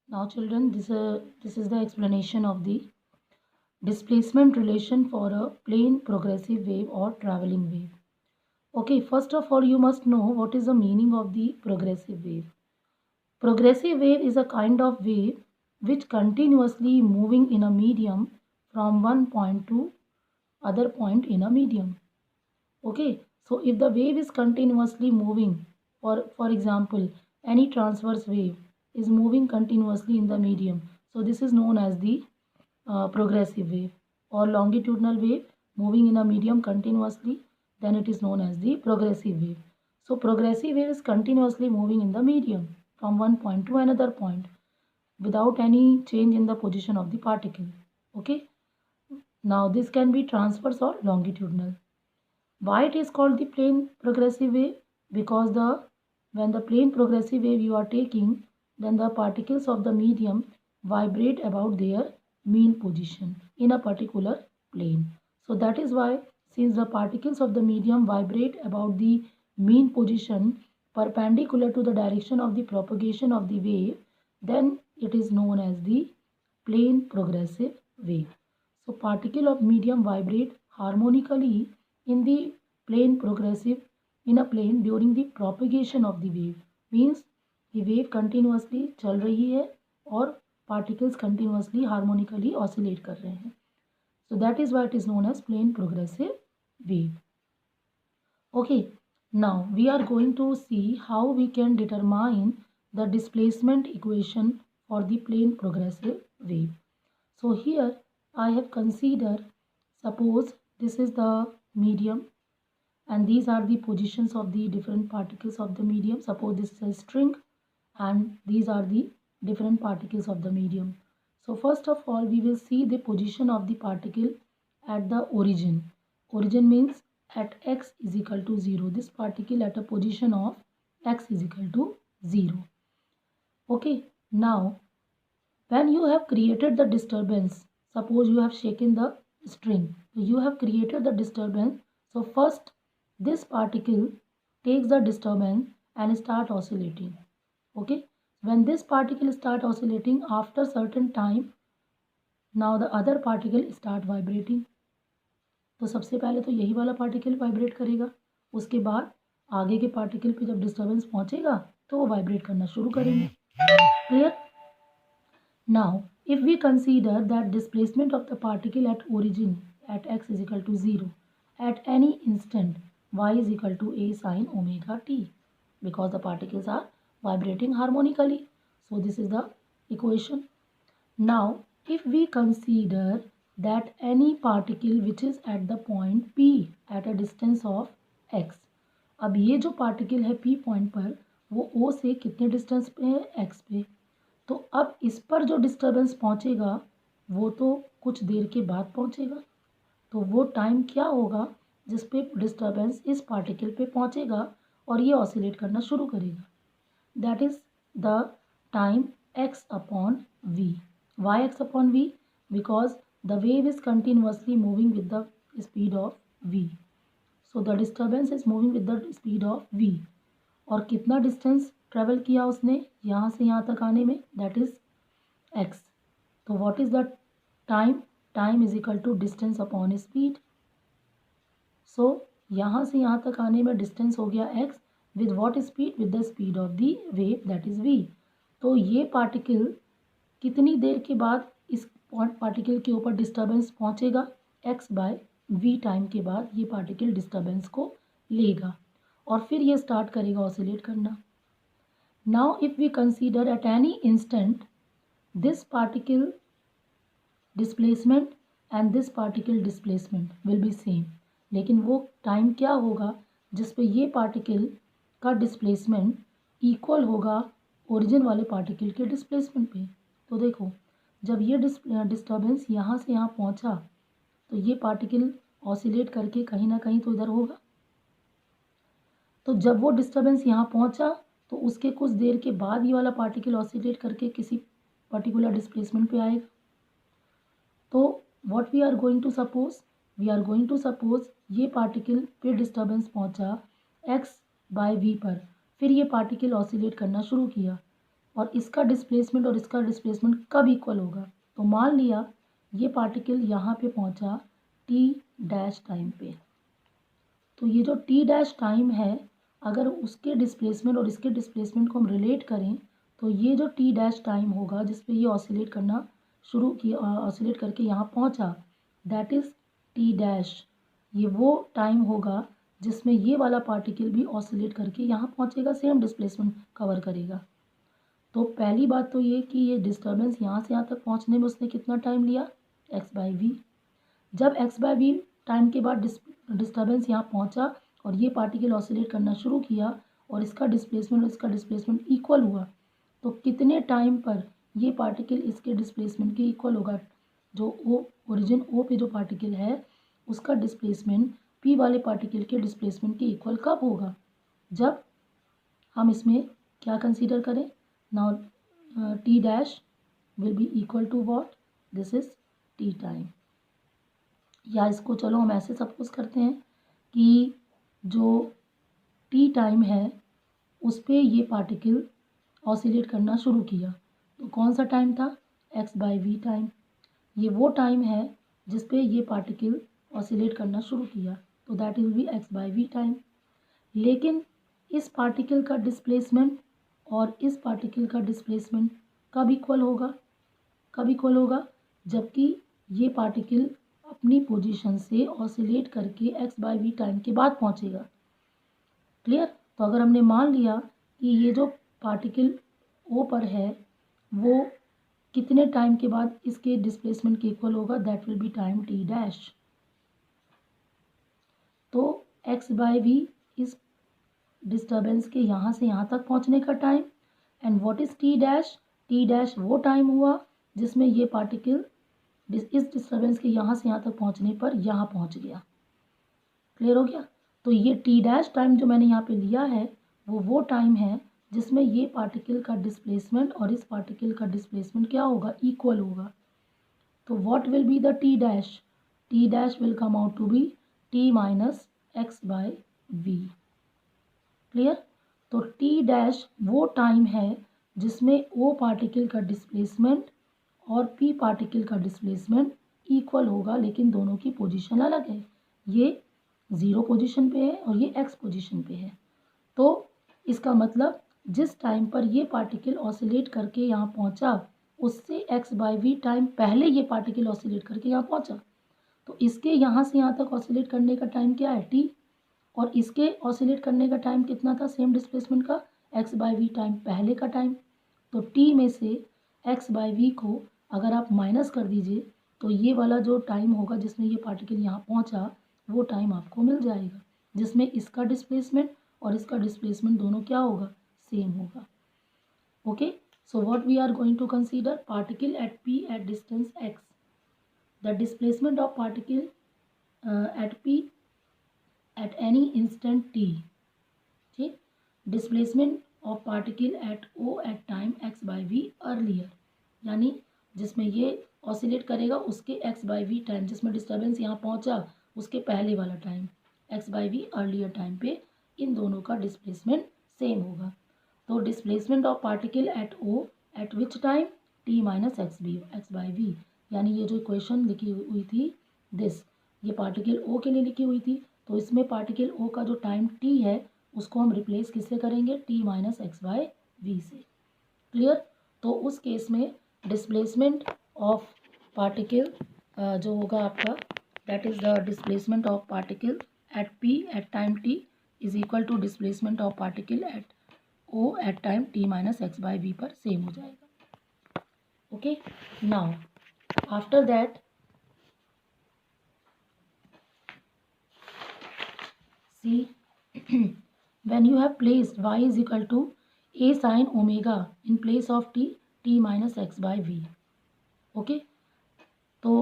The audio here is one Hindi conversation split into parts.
Now, children, this is the explanation of the displacement relation for a plane progressive wave or traveling wave. Okay, first of all, you must know what is the meaning of the progressive wave. Progressive wave is a kind of wave which continuously moving in a medium from one point to other point in a medium. Okay, so if the wave is continuously moving, for example, any transverse wave is moving continuously in the medium, so this is known as the progressive wave, or longitudinal wave moving in a medium continuously, then it is known as the progressive wave. So progressive wave is continuously moving in the medium from one point to another point without any change in the position of the particle. Okay, now this can be transverse or longitudinal. Why it is called the plane progressive wave? Because the when the plane progressive wave you are taking, then the particles of the medium vibrate about their mean position in a particular plane. So that is why, since the particles of the medium vibrate about the mean position perpendicular to the direction of the propagation of the wave, then it is known as the plane progressive wave. So particle of medium vibrate harmonically in the plane progressive in a plane during the propagation of the wave, means the wave continuously चल रही है और particles continuously harmonically oscillate कर रहे हैं. So that is why it is known as plane progressive wave. Okay, now we are going to see how we can determine the displacement equation for the plane progressive wave. So here I have considered, suppose this is the medium and these are the positions of the different particles of the medium. Suppose this is a string and these are the different particles of the medium. So first of all, we will see the position of the particle at the origin. Origin means at x is equal to 0. This particle at a position of x is equal to 0. Okay, now when you have created the disturbance, suppose you have shaken the string, you have created the disturbance. So first this particle takes the disturbance and start oscillating. Okay, when this particle start oscillating, after certain time, now the other particle start vibrating. तो सबसे पहले तो यही वाला पार्टिकल वाइब्रेट करेगा, उसके बाद आगे के पार्टिकल पे जब डिस्टर्बेंस पहुंचेगा तो वो वाइब्रेट करना शुरू करेंगे. Clear? Now, if we consider that displacement of the particle at origin at x is equal to 0 at any instant y is equal to a sin omega t, because the particles are vibrating harmonically. So this is the equation. Now, if we consider that any particle which is at the point P at a distance of x, अब ये जो particle है P point पर वो O से कितने distance पे है? x पे. तो अब इस पर जो डिस्टर्बेंस पहुंचेगा वो तो कुछ देर के बाद पहुंचेगा. तो वो टाइम क्या होगा जिस पे डिस्टर्बेंस इस पार्टिकल पे पहुंचेगा और ये ऑसिलेट करना शुरू करेगा. That is the time x upon v. Why x upon v? Because the wave is continuously moving with the speed of v. So the disturbance is moving with the speed of v. और कितना डिस्टेंस ट्रेवल किया उसने यहाँ से यहाँ तक आने में? That is x. तो what is the time? Time is equal to distance upon speed. So यहाँ से यहाँ तक आने में डिस्टेंस हो गया x with what speed? With the speed of the wave that is v. तो ये पार्टिकल कितनी देर के बाद इस पार्टिकल के ऊपर डिस्टर्बेंस पहुँचेगा? x बाय v टाइम के बाद ये पार्टिकल डिस्टर्बेंस को लेगा और फिर ये स्टार्ट करेगा ऑसिलेट करना. Now if we consider at any instant this particle displacement and this particle displacement will be same. लेकिन वो टाइम क्या होगा जिस पे ये पार्टिकल का डिस्प्लेसमेंट इक्वल होगा ओरिजिन वाले पार्टिकल के डिस्प्लेसमेंट पे. तो देखो जब ये डिस्टर्बेंस यहाँ से यहाँ पहुँचा तो ये पार्टिकल ऑसिलेट करके कहीं ना कहीं तो इधर होगा. तो जब वो डिस्टर्बेंस यहाँ पहुँचा तो उसके कुछ देर के बाद ये वाला पार्टिकल ऑसिलेट करके किसी पर्टिकुलर डिस्प्लेसमेंट पे आएगा. तो what we are going to suppose? We are going to suppose ये पार्टिकल पे डिस्टर्बेंस पहुंचा x बाय v पर, फिर ये पार्टिकल ऑसिलेट करना शुरू किया. और इसका डिस्प्लेसमेंट और इसका डिस्प्लेसमेंट कब इक्वल होगा। तो मान लिया ये पार्टिकल यहाँ पे पहुँचा टी डैश टाइम पे, तो ये जो टी डैश टाइम है अगर उसके डिस्प्लेसमेंट और इसके डिस्प्लेसमेंट को हम रिलेट करें तो ये जो टी डैश टाइम होगा जिस पे ये ऑसिलेट करना शुरू किया, ऑसिलेट करके यहाँ पहुँचा, दैट इज़ टी डैश। ये वो टाइम होगा जिसमें ये वाला पार्टिकल भी ऑसिलेट करके यहाँ पहुँचेगा, सेम डिस्प्लेसमेंट कवर करेगा। तो पहली बात तो ये कि ये डिस्टर्बेंस यहाँ से यहाँ तक पहुँचने में उसने कितना टाइम लिया, एक्स बाई वी। जब एक्स बाई वी टाइम के बाद डिस्टर्बेंस यहाँ पहुँचा और ये पार्टिकल ऑसिलेट करना शुरू किया और इसका डिस्प्लेसमेंट और इसका डिस्प्लेसमेंट इक्वल हुआ, तो कितने टाइम पर ये पार्टिकल इसके डिस्प्लेसमेंट के इक्वल होगा। जो ओ ओरिजिन ओ पे जो पार्टिकल है उसका डिस्प्लेसमेंट पी वाले पार्टिकल के डिस्प्लेसमेंट के इक्वल कब होगा, जब हम इसमें क्या कंसीडर करें। Now t dash will be equal to what, this is t time. या इसको चलो हम ऐसे सपोज करते हैं कि जो टी टाइम है उस पर ये पार्टिकल ऑसिलेट करना शुरू किया, तो कौन सा टाइम था, एक्स बाई वी टाइम। ये वो टाइम है जिस पे ये पार्टिकल ऑसिलेट करना शुरू किया, तो that will be x by v time. लेकिन इस पार्टिकल का डिस्प्लेसमेंट और इस पार्टिकल का डिस्प्लेसमेंट कब इक्वल होगा, कब इक्वल होगा, जबकि ये पार्टिकल अपनी पोजीशन से ऑसिलेट करके एक्स बाई वी टाइम के बाद पहुंचेगा। क्लियर। तो अगर हमने मान लिया कि ये जो पार्टिकल ओ पर है वो कितने टाइम के बाद इसके डिस्प्लेसमेंट के इक्वल होगा, that will B time T dash. तो एक्स बाई वी इस डिस्टर्बेंस के यहाँ से यहाँ तक पहुँचने का time, and what is T dash, t dash वो टाइम हुआ जिसमें ये पार्टिकल इस डिस्टर्बेंस के यहाँ से यहाँ तक पहुँचने पर यहाँ पहुँच गया। क्लियर हो गया। तो ये टी डैश टाइम जो मैंने यहाँ पे लिया है वो टाइम है जिसमें ये पार्टिकल का डिस्प्लेसमेंट और इस पार्टिकल का डिस्प्लेसमेंट क्या होगा, इक्वल होगा। तो what will be the t dash, t dash will come out to be t minus x by v. Clear. तो टी डैश वो टाइम है जिसमें ओ पार्टिकल का डिस्प्लेसमेंट और पी पार्टिकल का डिस्प्लेसमेंट इक्वल होगा, लेकिन दोनों की पोजीशन अलग है। ये 0 पोजीशन पे है और ये x पोजीशन पे है। तो इसका मतलब जिस टाइम पर ये पार्टिकल ऑसिलेट करके यहाँ पहुँचा उससे x बाई वी टाइम पहले ये पार्टिकल ऑसिलेट करके यहाँ पहुँचा, तो इसके यहाँ से यहाँ तक ऑसिलेट करने का टाइम क्या है, t, और इसके ऑसिलेट करने का टाइम कितना था सेम डिस्प्लेसमेंट का, x बाई वी टाइम पहले का टाइम। तो t में से x बाई वी को अगर आप माइनस कर दीजिए तो ये वाला जो टाइम होगा जिसमें ये पार्टिकल यहाँ पहुँचा वो टाइम आपको मिल जाएगा, जिसमें इसका डिस्प्लेसमेंट और इसका डिस्प्लेसमेंट दोनों क्या होगा, सेम होगा। Okay, so what we are going to consider, particle at p at distance x, the displacement of particle at p at any instant t, ठीक, displacement of particle at o at time x by v earlier, यानी जिसमें ये ऑसिलेट करेगा उसके x बाई वी टाइम, जिसमें डिस्टर्बेंस यहाँ पहुँचा उसके पहले वाला time x by v earlier time पे, इन दोनों का डिस्प्लेसमेंट सेम होगा। तो displacement of particle at o at which time, t minus x by v, यानी ये जो इक्वेशन लिखी हुई थी दिस, ये पार्टिकल o के लिए लिखी हुई थी, तो इसमें पार्टिकल o का जो टाइम t है उसको हम रिप्लेस किससे करेंगे, t minus x by v से। क्लियर। तो उस केस में डिस्प्लेसमेंट ऑफ पार्टिकल जो होगा आपका, that is the displacement of particle at p at time t is equal to displacement of particle at o at time t minus x by v पर सेम हो जाएगा। Okay, now after that see when you have placed y is equal to a sin omega in place of t minus x by v. Okay, so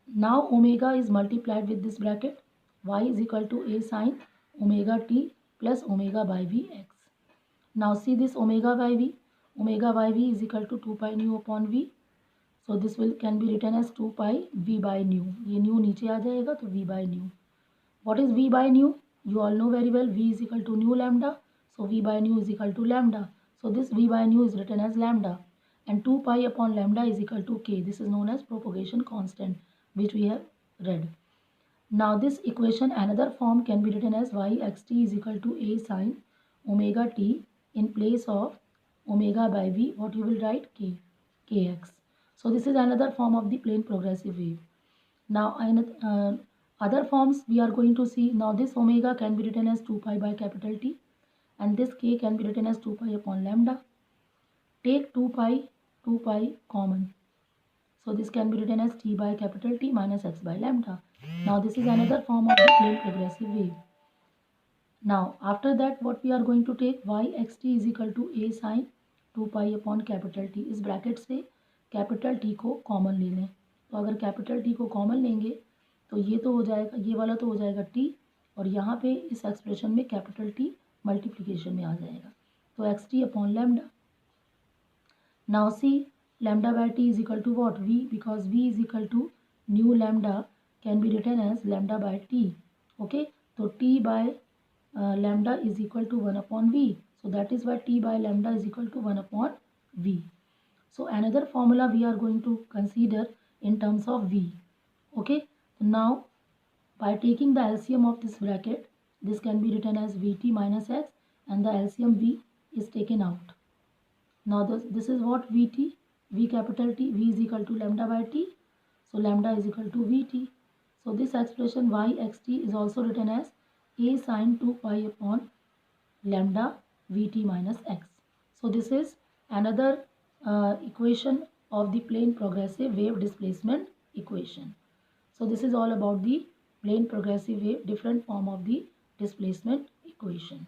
now omega is multiplied with this bracket, y is equal to a sin omega t plus omega by v x. Now see this omega by v is equal to 2 pi nu upon v, so this will can be written as 2 pi v by nu, ये nu नीचे आ जाएगा तो v by nu. What is v by nu? You all know very well, v is equal to nu lambda, so v by nu is equal to lambda. So this v by nu is written as lambda, and 2 pi upon lambda is equal to k. This is known as propagation constant, which we have read. Now this equation, another form, can be written as y xt is equal to a sine omega t. In place of omega by v, what you will write? K, kx. So this is another form of the plane progressive wave. Now other forms we are going to see. Now this omega can be written as 2 pi by capital T, and this k can be written as 2 pi upon lambda. Take 2 pi common. So this can be written as t by capital T minus x by lambda. Now this is another form of the plane progressive wave. Now after that, what we are going to take, y xt is equal to a sin 2 pi upon capital T. इस ब्रैकेट से कैपिटल T को कॉमन ले लें. तो अगर कैपिटल T को कॉमन लेंगे तो ये तो हो जाएगा, ये वाला तो हो जाएगा T, और यहाँ पे इस एक्सप्रेशन में कैपिटल T मल्टीप्लिकेशन में आ जाएगा. तो x T upon lambda. Now see, lambda by t is equal to what? V, because V is equal to nu lambda can be written as lambda by t. Okay, so t by lambda is equal to 1 upon V. So that is why t by lambda is equal to 1 upon V. So another formula we are going to consider in terms of V. Okay, so now by taking the LCM of this bracket, this can be written as Vt minus x, and the LCM V is taken out. Now this is what Vt, V capital T, V is equal to lambda by T. So lambda is equal to Vt. So this expression y xt is also written as a sine 2 pi upon lambda Vt minus x. So this is another equation of the plane progressive wave displacement equation. So this is all about the plane progressive wave, different form of the displacement equation.